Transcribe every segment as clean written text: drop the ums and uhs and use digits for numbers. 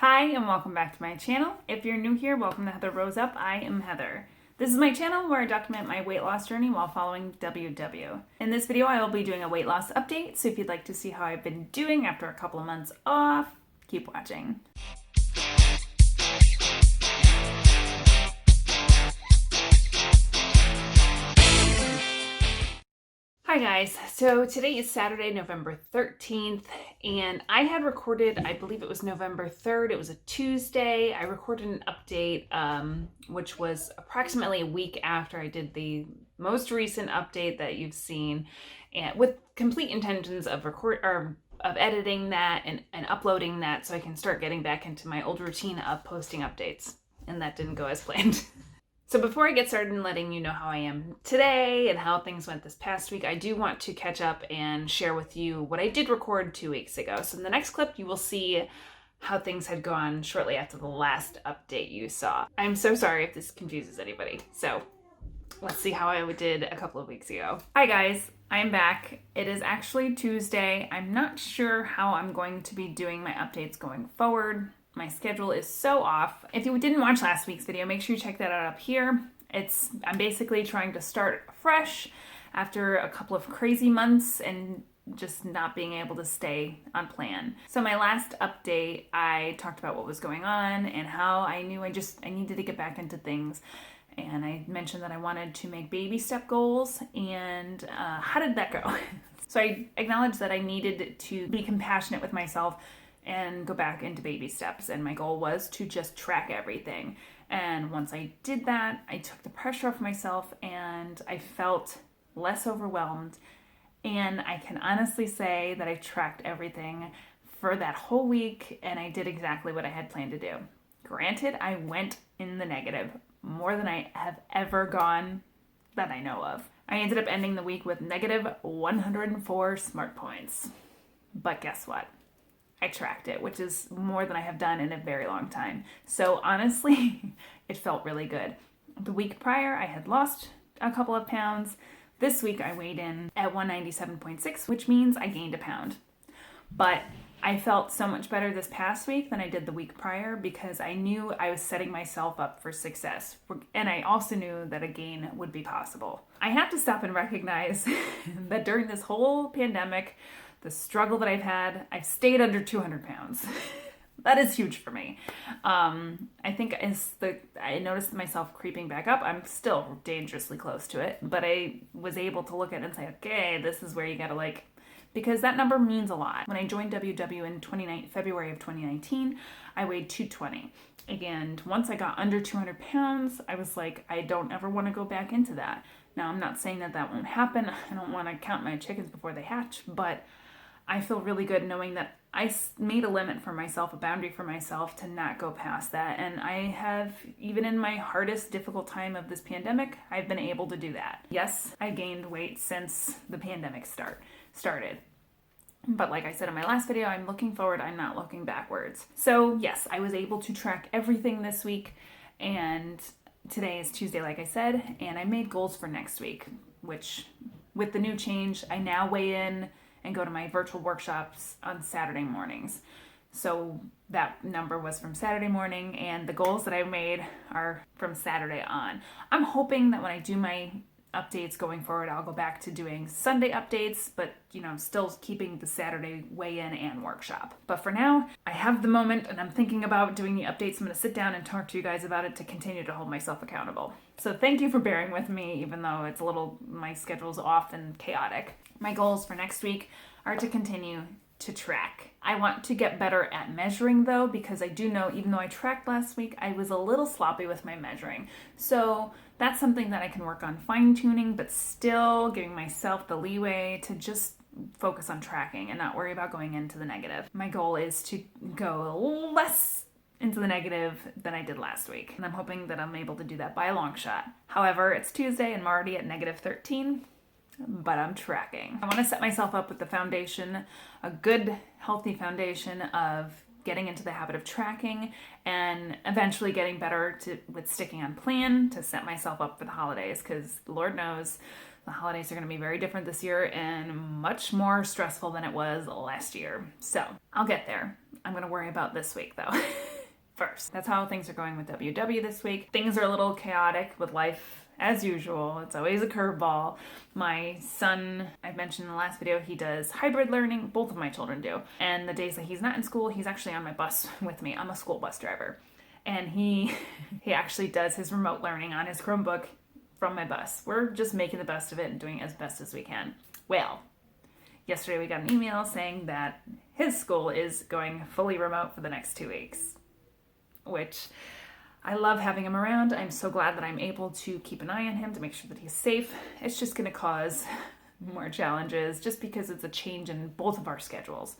Hi and welcome back to my channel. If you're new here, welcome to Heatherroseup. I am Heather. This is my channel where I document my weight loss journey while following WW. In this video, I will be doing a weight loss update, so if you'd like to see how I've been doing after a couple of months off, keep watching. Hi guys, so today is Saturday, November 13th, and I had recorded, I believe it was November 3rd, it was a Tuesday. I recorded an update, which was approximately a week after I did the most recent update that you've seen, and with complete intentions of editing that and uploading that so I can start getting back into my old routine of posting updates, and that didn't go as planned. So before I get started in letting you know how I am today and how things went this past week, I do want to catch up and share with you what I did record 2 weeks ago. So in the next clip, you will see how things had gone shortly after the last update you saw. I'm so sorry if this confuses anybody. So let's see how I did a couple of weeks ago. Hi guys, I'm back. It is actually Tuesday. I'm not sure how I'm going to be doing my updates going forward. My schedule is so off. If you didn't watch last week's video, make sure you check that out up here. I'm basically trying to start fresh after a couple of crazy months and just not being able to stay on plan. So my last update, I talked about what was going on and how I knew I needed to get back into things. And I mentioned that I wanted to make baby step goals, and how did that go? So I acknowledged that I needed to be compassionate with myself and go back into baby steps. And my goal was to just track everything. And once I did that, I took the pressure off myself and I felt less overwhelmed. And I can honestly say that I tracked everything for that whole week and I did exactly what I had planned to do. Granted, I went in the negative more than I have ever gone that I know of. I ended up ending the week with negative 104 smart points. But guess what? I tracked it, which is more than I have done in a very long time. So honestly, it felt really good. The week prior, I had lost a couple of pounds. This week, I weighed in at 197.6, which means I gained a pound. But I felt so much better this past week than I did the week prior because I knew I was setting myself up for success. And I also knew that a gain would be possible. I have to stop and recognize that during this whole pandemic, the struggle that I've had, I've stayed under 200 pounds. That is huge for me. I think I noticed myself creeping back up. I'm still dangerously close to it, but I was able to look at it and say, okay, this is where you gotta because that number means a lot. When I joined WW in February of 2019, I weighed 220. And once I got under 200 pounds, I was like, I don't ever want to go back into that. Now, I'm not saying that won't happen. I don't want to count my chickens before they hatch, but I feel really good knowing that I made a limit for myself, a boundary for myself to not go past that. And I have, even in my hardest, difficult time of this pandemic, I've been able to do that. Yes, I gained weight since the pandemic started. But like I said in my last video, I'm looking forward, I'm not looking backwards. So yes, I was able to track everything this week. And today is Tuesday, like I said, and I made goals for next week, which with the new change, I now weigh in and go to my virtual workshops on Saturday mornings. So that number was from Saturday morning, and the goals that I made are from Saturday on. I'm hoping that when I do my updates going forward, I'll go back to doing Sunday updates, but still keeping the Saturday weigh-in and workshop. But for now, I have the moment and I'm thinking about doing the updates. I'm going to sit down and talk to you guys about it to continue to hold myself accountable. So thank you for bearing with me, even though my schedule's off and chaotic. My goals for next week are to continue to track. I want to get better at measuring though, because I do know even though I tracked last week, I was a little sloppy with my measuring. So that's something that I can work on fine-tuning, but still giving myself the leeway to just focus on tracking and not worry about going into the negative. My goal is to go less into the negative than I did last week. And I'm hoping that I'm able to do that by a long shot. However, it's Tuesday and I'm already at negative 13. But I'm tracking. I want to set myself up with the foundation, a good, healthy foundation of getting into the habit of tracking and eventually getting better with sticking on plan to set myself up for the holidays, because Lord knows The holidays are going to be very different this year and much more stressful than it was last year. So I'll get there. I'm going to worry about this week though. First. That's how things are going with WW this week. Things are a little chaotic with life as usual. It's always a curveball. My son, I've mentioned in the last video, he does hybrid learning. Both of my children do. And the days that he's not in school, he's actually on my bus with me. I'm a school bus driver. And he actually does his remote learning on his Chromebook from my bus. We're just making the best of it and doing it as best as we can. Well, yesterday we got an email saying that his school is going fully remote for the next 2 weeks, which I love having him around. I'm so glad that I'm able to keep an eye on him to make sure that he's safe. It's just going to cause more challenges just because it's a change in both of our schedules.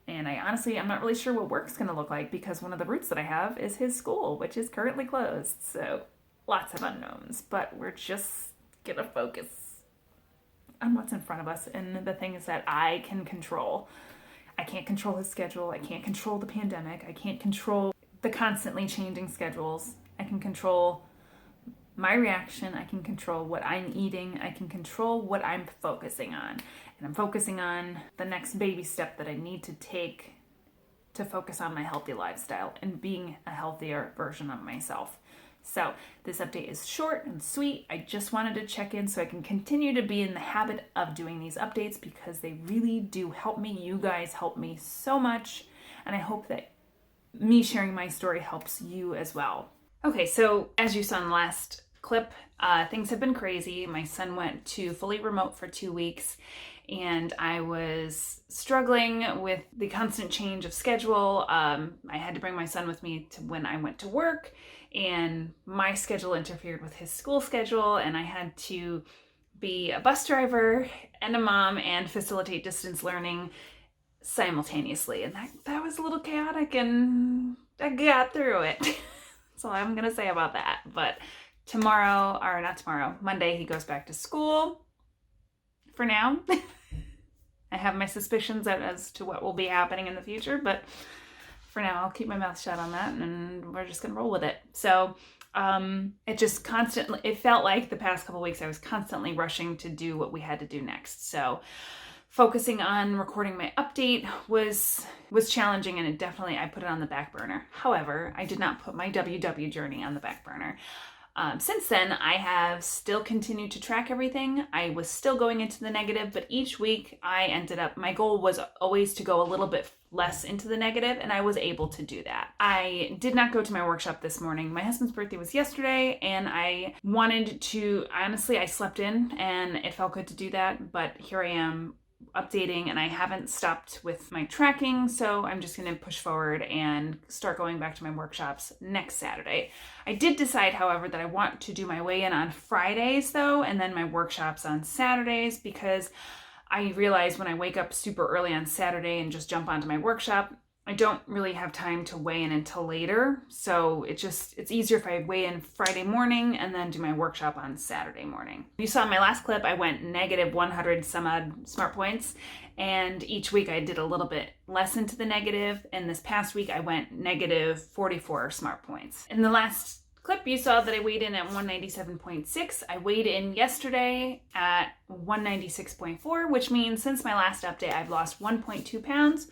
And I'm not really sure what work's going to look like because one of the routes that I have is his school, which is currently closed. So lots of unknowns, but we're just going to focus on what's in front of us and the things that I can control. I can't control his schedule. I can't control the pandemic. I can't control the constantly changing schedules. I can control my reaction. I can control what I'm eating. I can control what I'm focusing on. And I'm focusing on the next baby step that I need to take to focus on my healthy lifestyle and being a healthier version of myself. So this update is short and sweet. I just wanted to check in so I can continue to be in the habit of doing these updates because they really do help me. You guys help me so much. And I hope that me sharing my story helps you as well. Okay, so as you saw in the last clip, things have been crazy. My son went to fully remote for 2 weeks and I was struggling with the constant change of schedule. I had to bring my son with me to when I went to work and my schedule interfered with his school schedule and I had to be a bus driver and a mom and facilitate distance learning simultaneously, and that was a little chaotic and I got through it. That's all I'm gonna say about that. But Monday he goes back to school for now. I have my suspicions as to what will be happening in the future, but for now I'll keep my mouth shut on that and we're just gonna roll with it. So it felt like the past couple weeks I was constantly rushing to do what we had to do next. So focusing on recording my update was challenging and I put it on the back burner. However, I did not put my WW journey on the back burner. Since then, I have still continued to track everything. I was still going into the negative, but each week my goal was always to go a little bit less into the negative, and I was able to do that. I did not go to my workshop this morning. My husband's birthday was yesterday, and I slept in, and it felt good to do that, but here I am updating and I haven't stopped with my tracking, so I'm just going to push forward and start going back to my workshops next Saturday. I did decide, however, that I want to do my weigh-in on Fridays though, and then my workshops on Saturdays, because I realize when I wake up super early on Saturday and just jump onto my workshop, I don't really have time to weigh in until later. So it's easier if I weigh in Friday morning and then do my workshop on Saturday morning. You saw in my last clip, I went negative 100 some odd smart points. And each week I did a little bit less into the negative. And this past week I went negative 44 smart points. In the last clip, you saw that I weighed in at 197.6. I weighed in yesterday at 196.4, which means since my last update, I've lost 1.2 pounds,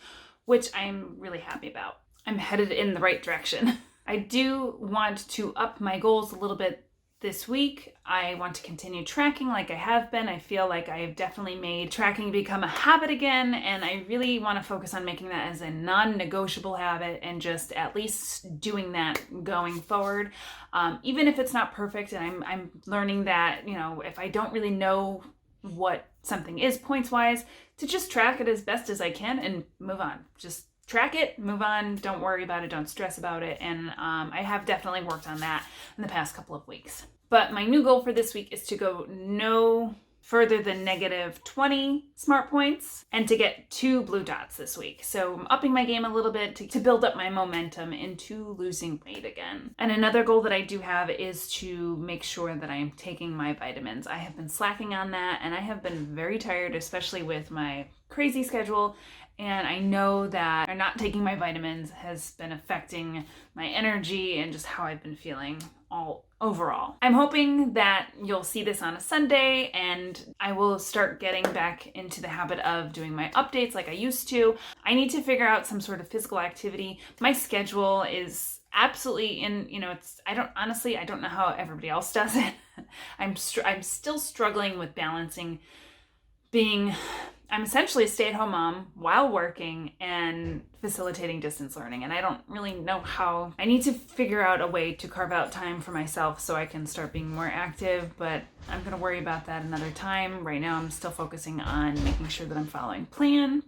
which I'm really happy about. I'm headed in the right direction. I do want to up my goals a little bit this week. I want to continue tracking like I have been. I feel like I have definitely made tracking become a habit again, and I really want to focus on making that as a non-negotiable habit and just at least doing that going forward. Even if it's not perfect, and I'm learning that, if I don't really know what something is points-wise, to just track it as best as I can and move on. Just track it, move on, don't worry about it, don't stress about it. And I have definitely worked on that in the past couple of weeks. But my new goal for this week is to go no further than negative 20 smart points and to get 2 blue dots this week. So I'm upping my game a little bit to build up my momentum into losing weight again. And another goal that I do have is to make sure that I am taking my vitamins. I have been slacking on that and I have been very tired, especially with my crazy schedule. And I know that not taking my vitamins has been affecting my energy and just how I've been feeling all overall. I'm hoping that you'll see this on a Sunday and I will start getting back into the habit of doing my updates like I used to. I need to figure out some sort of physical activity. My schedule is absolutely I don't know how everybody else does it. I'm still struggling with balancing I'm essentially a stay-at-home mom while working and facilitating distance learning, and I don't really know how. I need to figure out a way to carve out time for myself so I can start being more active, but I'm going to worry about that another time. Right now I'm still focusing on making sure that I'm following plan,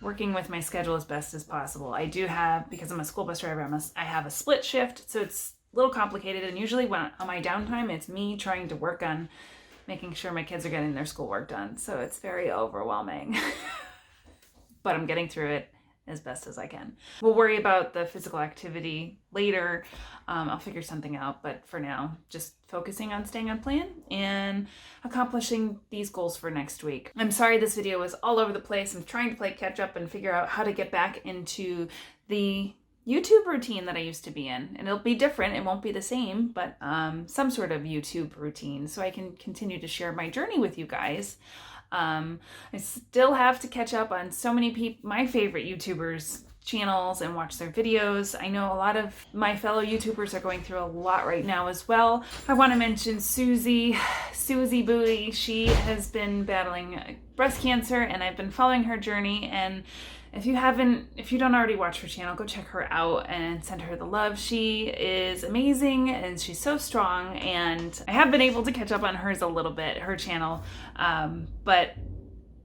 working with my schedule as best as possible. I do have, because I'm a school bus driver, I have a split shift, so it's a little complicated, and usually when on my downtime it's me trying to work on making sure my kids are getting their schoolwork done. So it's very overwhelming, but I'm getting through it as best as I can. We'll worry about the physical activity later. I'll figure something out, but for now, just focusing on staying on plan and accomplishing these goals for next week. I'm sorry this video was all over the place. I'm trying to play catch up and figure out how to get back into the YouTube routine that I used to be in, and it'll be different. It won't be the same, but some sort of YouTube routine so I can continue to share my journey with you guys. I still have to catch up on so many my favorite YouTubers channels and watch their videos. I know a lot of my fellow YouTubers are going through a lot right now as well. I want to mention Susie Bowie. She has been battling breast cancer, and I've been following her journey, and if you don't already watch her channel, go check her out and send her the love. She is amazing and she's so strong, and I have been able to catch up on hers a little bit, her channel, but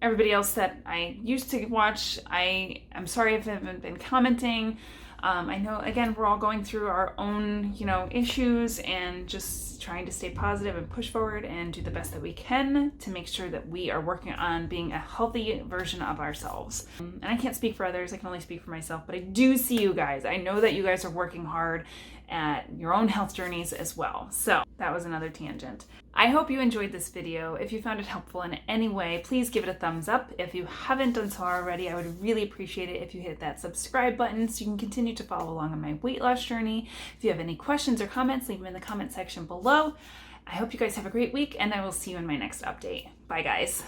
everybody else that I used to watch, I'm sorry if I haven't been commenting. I know, again, we're all going through our own, issues, and just trying to stay positive and push forward and do the best that we can to make sure that we are working on being a healthy version of ourselves. And I can't speak for others, I can only speak for myself, but I do see you guys. I know that you guys are working hard at your own health journeys as well. So that was another tangent. I hope you enjoyed this video. If you found it helpful in any way, please give it a thumbs up. If you haven't done so already, I would really appreciate it if you hit that subscribe button so you can continue to follow along on my weight loss journey. If you have any questions or comments, leave them in the comment section below. I hope you guys have a great week, and I will see you in my next update. Bye, guys.